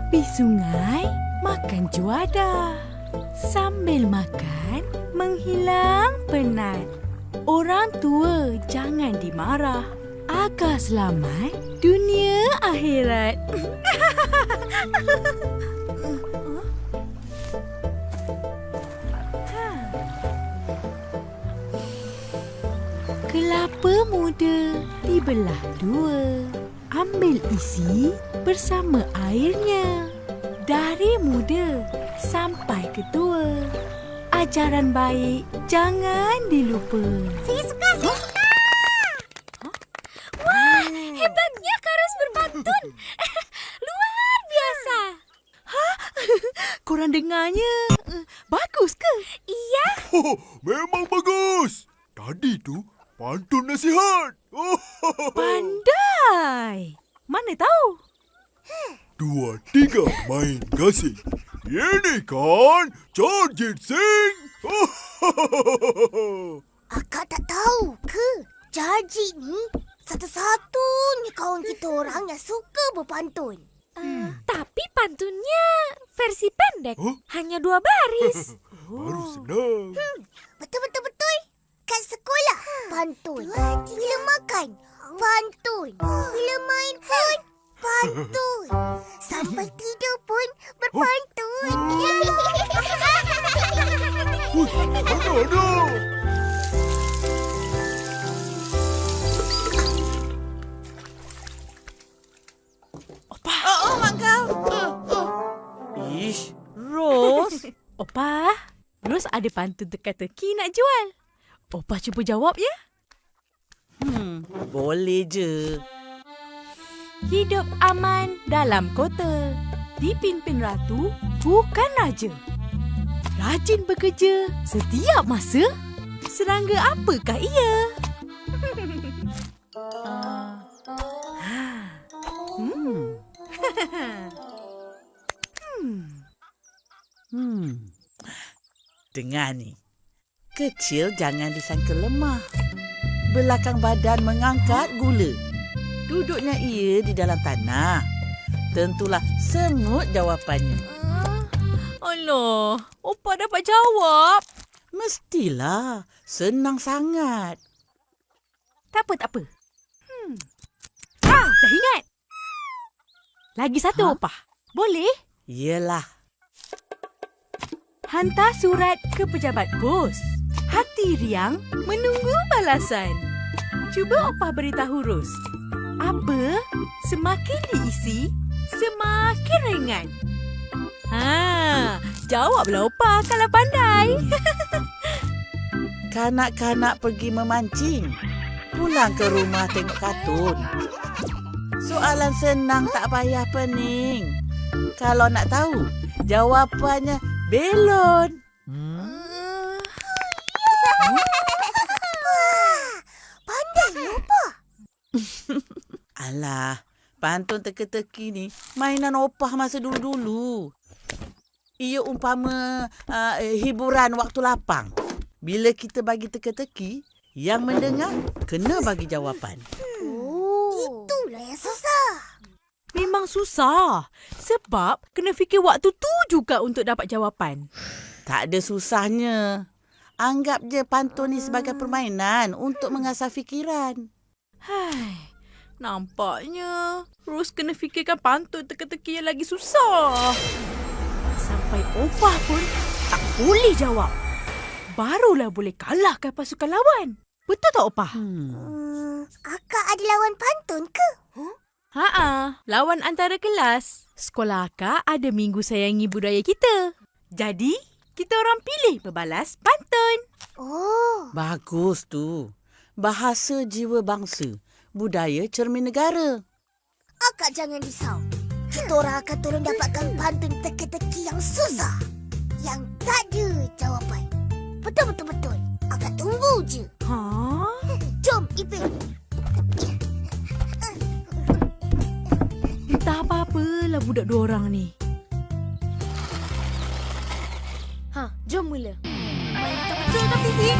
Tepi sungai, makan juada. Sambil makan, menghilang penat. Orang tua jangan dimarah. Agar selamat dunia akhirat. Kelapa muda dibelah dua. Ambil isi bersama airnya. Dari muda sampai ke tua. Ajaran baik jangan dilupa. Saya suka. Wah, hebatnya Karas berpantun. Luar biasa. Korang dengarnya? Bagus ke? Iya. Memang bagus. Tadi tu pantun nasihat. Pandai. Mana tahu? 2, 3 main gasing. Ini kan Charjit Singh. Akak tak tahu ke? Jarjit ni satu-satunya kawan kita orang yang suka berpantun. Tapi pantunnya versi pendek. Hanya 2 baris. Baru senang. Betul. Kat sekolah, pantun. Bila makan, pantun. Bila main pun, pantun. Sampai tidur pun berpantun. Ada. Mak kau. Ish, Ros. Opah, Ros ada pantun teka-teki nak jual. Opah cuba jawab ya. Boleh je. Hidup aman dalam kota. Dipimpin ratu bukan raja. Rajin bekerja setiap masa. Serangga apakah ia? Dengar ni. Kecil jangan disangka lemah. Belakang badan mengangkat gula. Duduknya ia di dalam tanah. Tentulah semut jawapannya. Alah, Opah dapat jawab. Mestilah. Senang sangat. Tak apa. Dah ingat. Lagi satu, Opah. Boleh? Yelah. Hantar surat ke pejabat pos. Hati riang menunggu balasan. Cuba Opah beritahu Ros. Apa semakin diisi, semakin ringan. Jawablah Opah kalau pandai. Kanak-kanak pergi memancing. Pulang ke rumah tengok kartun. Soalan senang tak payah pening. Kalau nak tahu, jawapannya belon. Pandai lupa. Alah, pantun teka-teki ni mainan Opah masa dulu-dulu. Ia umpama hiburan waktu lapang. Bila kita bagi teka-teki, yang mendengar kena bagi jawapan. Itulah yang susah. Memang susah. Sebab kena fikir waktu tu juga untuk dapat jawapan. Tak ada susahnya. Anggap je pantun ni sebagai permainan untuk mengasah fikiran. Nampaknya Ros kena fikirkan pantun teka-teki yang lagi susah. Sampai Opah pun tak boleh jawab. Barulah boleh kalahkan pasukan lawan. Betul tak Opah? Akak ada lawan pantun ke? Lawan antara kelas. Sekolah akak ada Minggu Sayangi Budaya kita. Jadi, kita orang pilih berbalas pantun. Oh. Bagus tu. Bahasa jiwa bangsa. Budaya cermin negara. Akak jangan risau. Kita orang akan tolong dapatkan pantun teka-teki yang susah. Yang tak ada jawapan. Betul. Akak tunggu je. Jom, Ipin. Tak apa-apalah budak dua orang ni. Jom mula. Main betul tapi sih.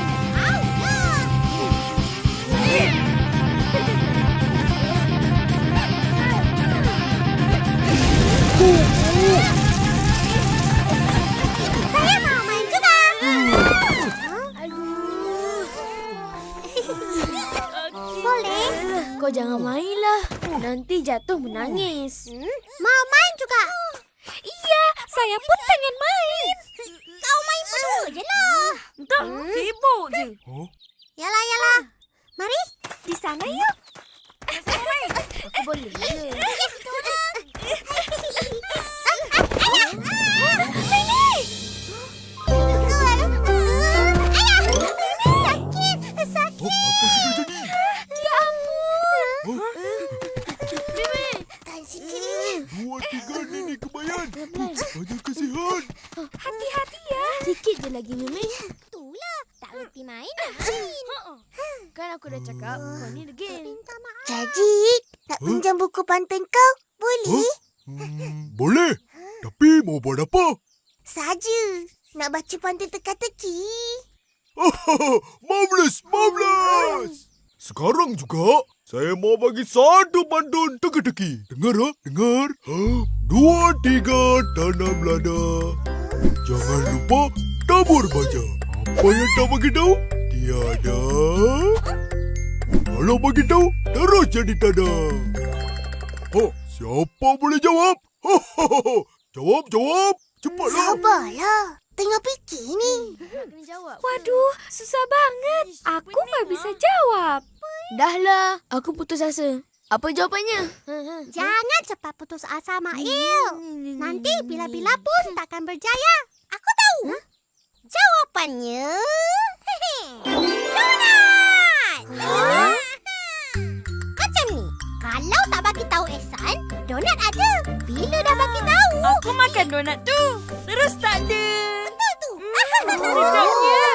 Opa jangan mainlah. Nanti jatuh menangis. Mau main juga? Iya, saya pun pengen main. Kau main berdua je lah. Entah, sibuk je. Huh? Yalah. Mari. Di sana yuk. Aku boleh. Oh, apa sudah jadi? Ya ampun. Tahan sikit. 2, 3 nenek kemayan. Banyak kasihan. Hati-hati ya. Sikit je lagi, Mimi. Itulah. Tak reti main. Kan aku dah cakap, kau ni degil. Minta maaf. Jadi, nak pinjam buku pantun kau? Boleh? Boleh. Tapi mau buat apa? Saja. Nak baca pantun teka-teki. Marvelous. Sekarang juga, saya mau bagi satu pantun teka-teki. Dengar, dengar. 2, 3, tanam lada. Jangan lupa tabur baja. Apa yang tak bagi tahu? Tiada. Kalau bagi tahu, terus jadi tada. Oh, siapa boleh jawab? Jawab. Cepatlah. Sabarlah. Tengah fikir ni. Waduh, susah banget. Aku tak bisa jawab. Dahlah, aku putus asa. Apa jawapannya? Jangan cepat putus asa, Mail. Nanti bila-bila pun takkan berjaya. Aku tahu. Jawapannya... donat! Macam ni. Kalau tak bagi tahu Ehsan, donat ada. Bila dah bagi tahu. Aku makan donat tu. Terus tak ada. Betul tu. Sedapnya.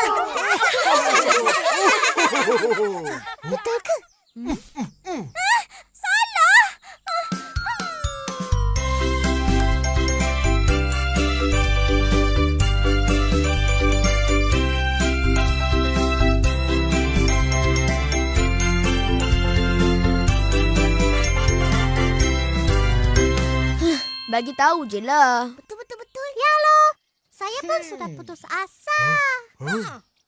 Betul ke? Bagi tahu je lah. Betul. Ya loh. Saya pun sudah putus asa.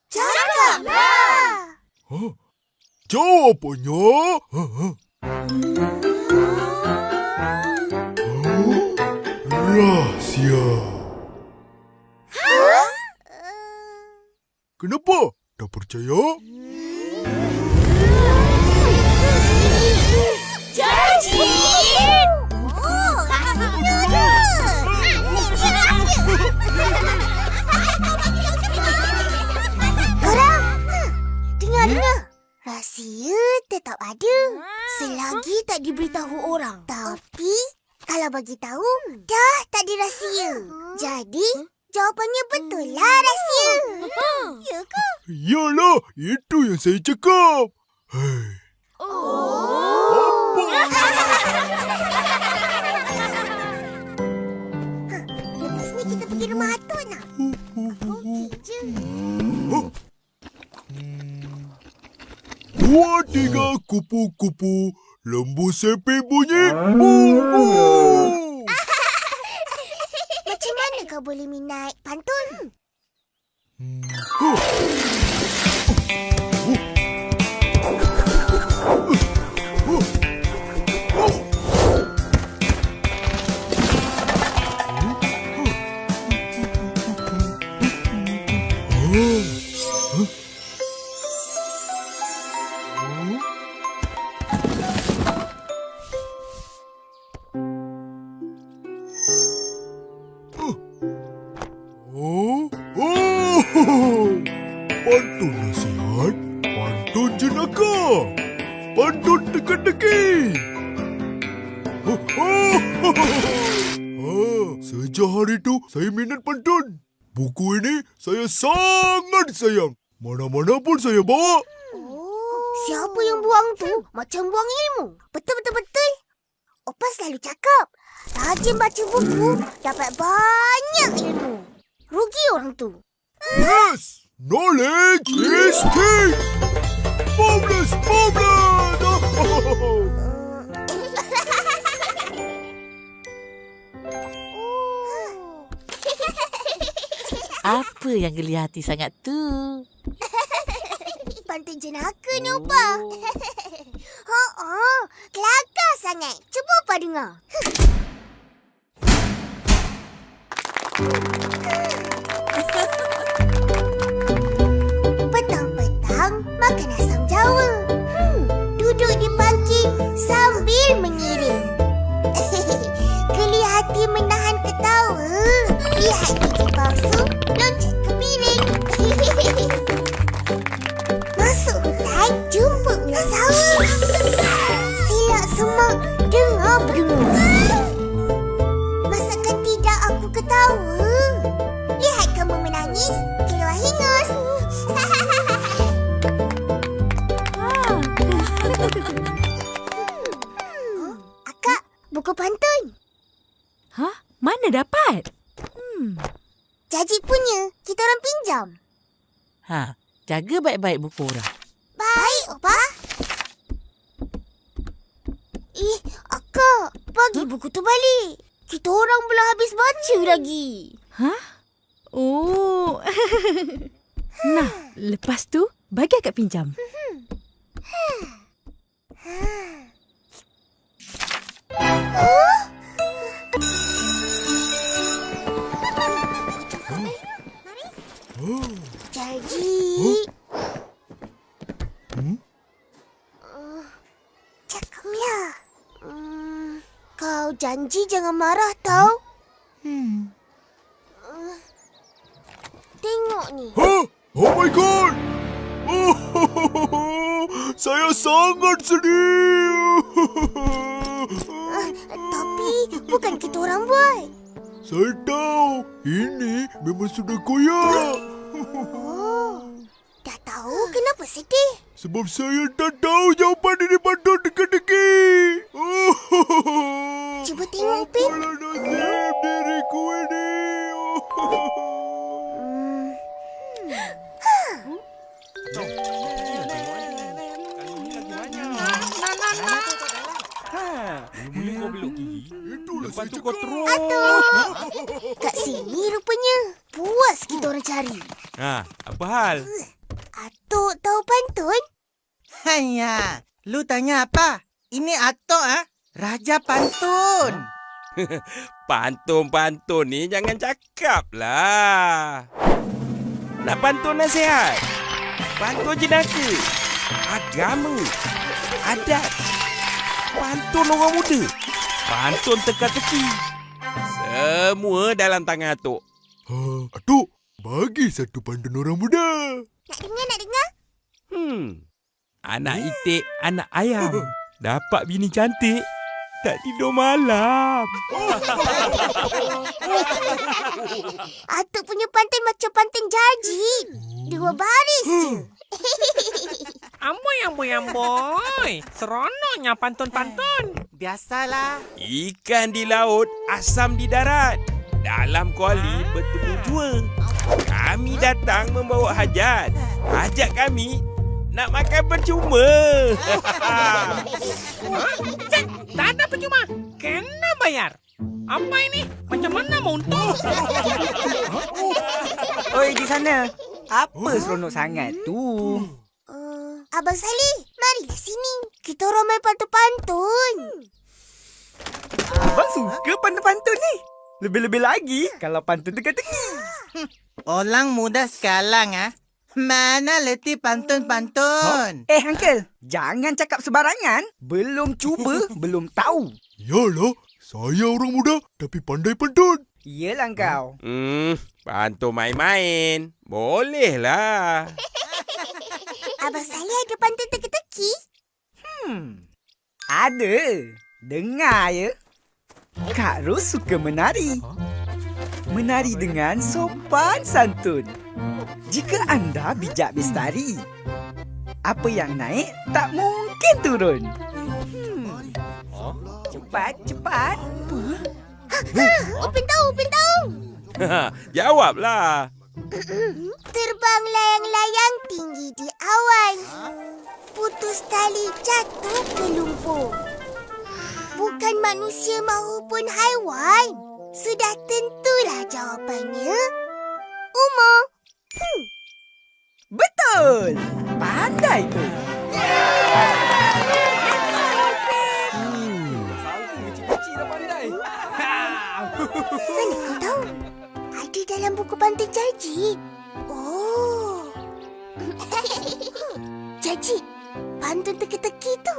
Cakaplah. Jawapannya... Rahsia. Kenapa? Tak percaya? Janji. Oh, rahsia ke? Ni dia rahsia. Korang, dengar. Rahsia tetap ada. Selagi tak diberitahu orang. Tapi, kalau bagi tahu, dah tak dirahsia. Jadi, jawapannya betul lah rahsia. Ya ke? Yalah, itu yang saya cakap. Hei. Lepas ni kita pergi rumah Atun lah. Okey je. 2, 3, kupu-kupu. Lembu sepi bunyi. Bu. Macam mana kau boleh minat pantun? Pantun nasihat, pantun jenaka, pantun teka-teki. Sejak hari itu saya minat pantun. Buku ini saya sangat sayang. Mana-mana pun saya bawa. Siapa yang buang tu macam buang ilmu. Betul. Opa selalu cakap, rajin baca buku dapat banyak ilmu. Rugi orang tu. Yes! Knowledge is king! Marvelous! Apa yang geli hati sangat tu? Pantun jenaka ni, Opa. sangat. Cuba apa dengar. Petang-petang makan asam jawa. Duduk di parking sambil mengiring. Geli hati menahan ketawa. Lihat gigi palsu loncat ke piring. Masuk hutan jumpa ular sawah. Silap semak dengar berdengus. Masakan tidak aku ketawa? Lihat kamu menangis keluar hingus. Akak, buku pantun. Hah? Mana dapat? Jaji punya, kita orang pinjam. Ha, jaga baik-baik buku orang. Baik, Opa. Akak, bagi buku tu balik. Kita orang belum habis baca lagi. Hah? Oh. Nah, lepas tu bagi akak pinjam. Jaji. Cakaplah. Kau janji jangan marah tau. Tengok ni. Hah? Oh my god! Saya sangat sedih. Tapi bukan kita orang buat. Saya tahu. Ini memang sudah koyak. Oh, dah tahu kenapa sedih? Sebab saya tak tahu jawapan ini pantun teka-teki. Cuba tengok, Upin. Apalah nasib diriku ini. Itulah saya cakap. Kat sini rupanya. Puas kita orang cari. Apa hal? Atuk tahu pantun? Hanya, lu tanya apa? Ini Atok Raja Pantun. Pantun-pantun ni jangan cakap lah. Nak pantun nasihat? Pantun jenaka? Agama? Adat? Pantun orang muda? Pantun teka-teki? Semua dalam tangan Atuk. Atuk, bagi satu pantun orang muda. Nak dengar? Anak itik, anak ayam. Dapat bini cantik, tak tidur malam. Atuk punya pantun macam pantun Jaji. 2 baris je. Amboi. Seronoknya pantun-pantun. Biasalah. Ikan di laut, asam di darat. Dalam kuali bertemu jua. Kami datang membawa hajat. Hajat kami nak makan percuma. Tak ada percuma. Kena bayar. Apa ini? Macam mana mau untung? Oi, di sana. Apa seronok sangat tu? Abang Salih, marilah sini. Kita orang main pantun-pantun. Abang suka pantun-pantun ni. Lebih-lebih lagi kalau pantun teka-teki. Orang muda sekarang mana letih pantun-pantun? Uncle, jangan cakap sembarangan. Belum cuba, belum tahu. Yalah, saya orang muda tapi pandai pantun. Yelah kau. Pantun main-main. Bolehlah. Abang Salih ada pantun teka-teki? Ada. Dengar ya. Kak Ros suka menari. Menari dengan sopan santun. Jika anda bijak bestari, apa yang naik tak mungkin turun. Cepat. Upin tahu. Jawablah. Terbang layang-layang tinggi di awan. Putus tali jatuh ke lumpur. Bukan manusia maupun haiwan. Sudah tentulah jawapannya. Umur. Betul. Pandai tu. Mana kau tahu? Ada dalam buku pantun Jaji. Oh. Jaji, pantun teka-teki tu.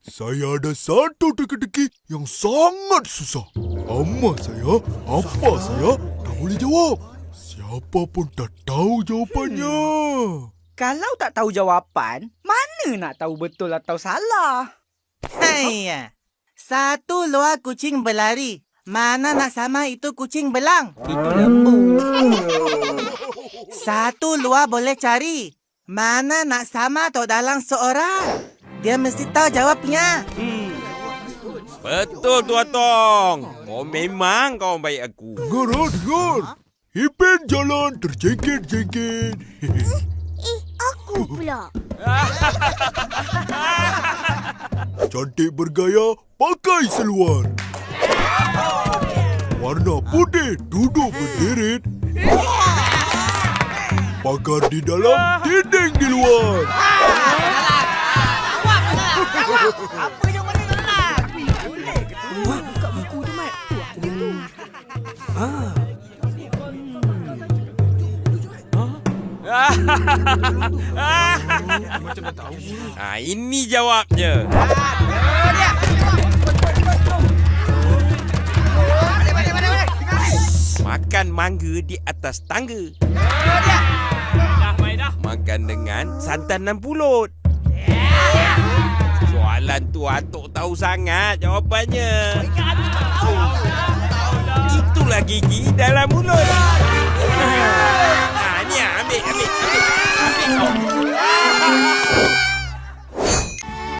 Saya ada satu teka-teki yang sangat susah. Apa saya, tak boleh jawab. Siapa pun tak tahu jawapannya. Kalau tak tahu jawapan, mana nak tahu betul atau salah? Haiya. Satu luar kucing berlari. Mana nak sama itu kucing belang? Itu lembu. Satu luar boleh cari. Mana nak sama Tok Dalang seorang? Dia mesti tahu jawabnya. Betul tu Atong. Kau memang kawan baik aku. Dengar. Ipin jalan terjengket-jengket. Aku pula. Cantik bergaya, pakai seluar. Warna putih, duduk berderet. Pagar di dalam, dinding di luar. Apa yang mana nak? Buka buku tu, Mat. Aku betul. Ini jawabnya. Makan mangga di atas tangga. Makan dengan santan dan pulut. Soalan tu Atuk tahu sangat jawapannya. Itulah gigi dalam mulut.